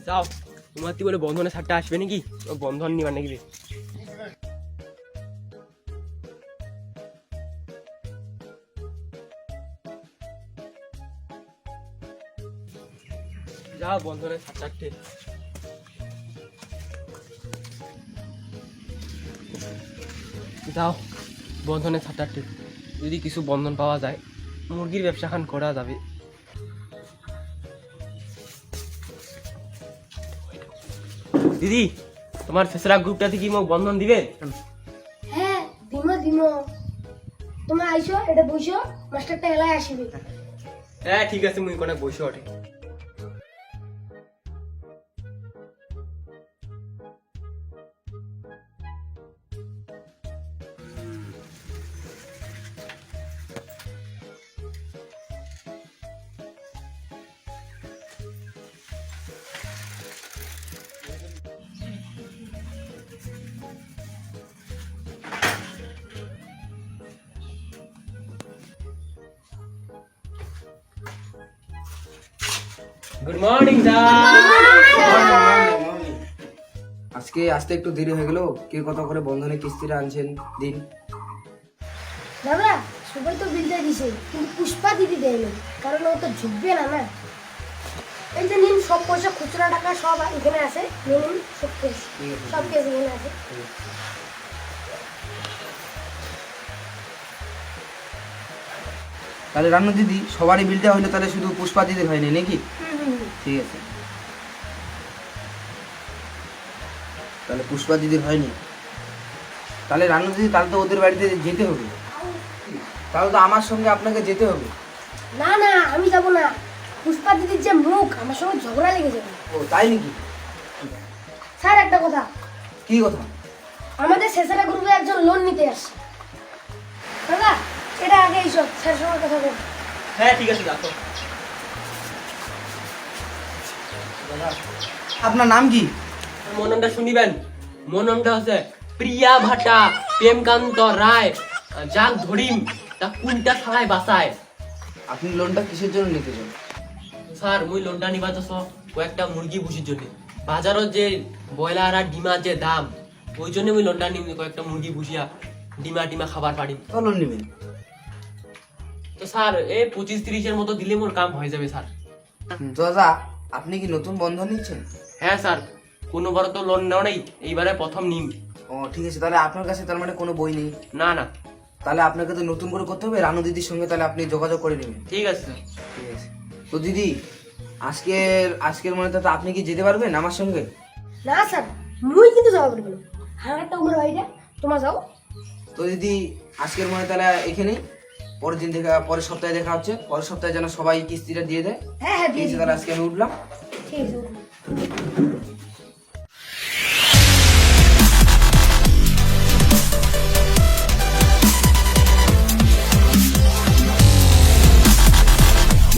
যাও তোমার কি বলে বন্ধনের ছাড়টা আসবে নাকি? বন্ধন নিবা নাকি? যাও বন্ধনের ছাড়টা যাও বন্ধনের ছাড়টা যদি কিছু বন্ধন পাওয়া যায় মুরগির ব্যবসা খান করা যাবে। দিদি তোমার ফেসরা গ্রুপটাতে কি মোক বন্ধন দিবে? হ্যাঁ দিমো তুমি আইসো এটা বইসো মাস্টারটা এলাই আসিবে। হ্যাঁ ঠিক আছে মুই কোনা বসে ওঠে। Good morning sir. আজকে আসতে একটু দেরি হয়ে গেল। কে কত করে বন্ধনে কিস্তিটা আনছেন দিন। দাদা সবাই তো বিলটা দিছে কিন্তু পুষ্পা দিদি দেয়নি, কারণ ও তো ঝুঁকবে না না। এই যে নিন সব পয়সা খুচরা টাকা সব এখানে আছে, নিন সব কেস এখানে আছে। তাহলে রান্না দিদি সবারই বিলটা হইলো, তাহলে শুধু পুষ্পা দিদির হয়নি নাকি? ঠিক আছে, তাহলে পুষ্পা দিদির হয়নি। তাহলে রান্না দিদি তাহলে তো ওদের বাড়িতে যেতে হবে, তাহলে তো আমার সঙ্গে আপনাকে যেতে হবে। না না আমি যাব না, পুষ্পা দিদির যে মুখ আমার সঙ্গে ঝগড়া লেগে যাবে। ও তাই নাকি? স্যার একটা কথা, কি কথা? আমাদের শেষেরা গ্রুপে একজন লোন নিতে আসছে। দাদা এটা আগে এইসব স্যার সঙ্গে কথা বল। হ্যাঁ ঠিক আছে দেখো। আপনার নাম কি? মোর নামটা শুনিবেন। মোর নামটা হচ্ছে প্রিয়া ভাটা প্রেমকান্ত রায়। যাক ধরিম তা কোনটা থালায় বাসায়। আপনি লোনটা কিসের জন্য নিতে চান? স্যার মুই লোনটা নিবা তো কয়েকটা মুরগি ভুষির জন্য। বাজারত যে ব্রয়লার আর ডিমার যে দাম, ওই জন্য মুই লোনটা নিম, কয়েকটা মুরগি ভুষিয়া ডিমা খাবার পারিম। তো লোন নেবেন? তো স্যার এই 25-30-এর মতো দিলে মোর কাম হয়ে যাবে স্যার। তো দাদা আপনি কি নতুন বন্ধন নিচ্ছেন? হ্যাঁ স্যার, কোনোবার তো লোন নেওয়া নেই, এইবারে প্রথম নিম। ও ঠিক আছে, তাহলে আপনার কাছে তার মানে কোনো বই নেই? না না তাহলে আপনাকে তো নতুন করে করতে হবে। রানু দিদির সঙ্গে তাহলে আপনি যোগাযোগ করে নেবেন। ঠিক আছে স্যার। ঠিক আছে। তো দিদি আজকের মনে তো আপনি কি যেতে পারবেন আমার সঙ্গে? না স্যার মুই কিন্তু যাওয়া পারবো না, হারাটা উমর ভাইটা তোমার যাও। তো দিদি আজকের মনে তাহলে এখানেই, পরের সপ্তাহে দেখা হচ্ছে। পরের সপ্তাহে যেন সবাই কিস্তিটা দিয়ে দেয়। হ্যাঁ ঠিক আছে, তাহলে আজকে আমি উঠলাম। ঠিক আছে।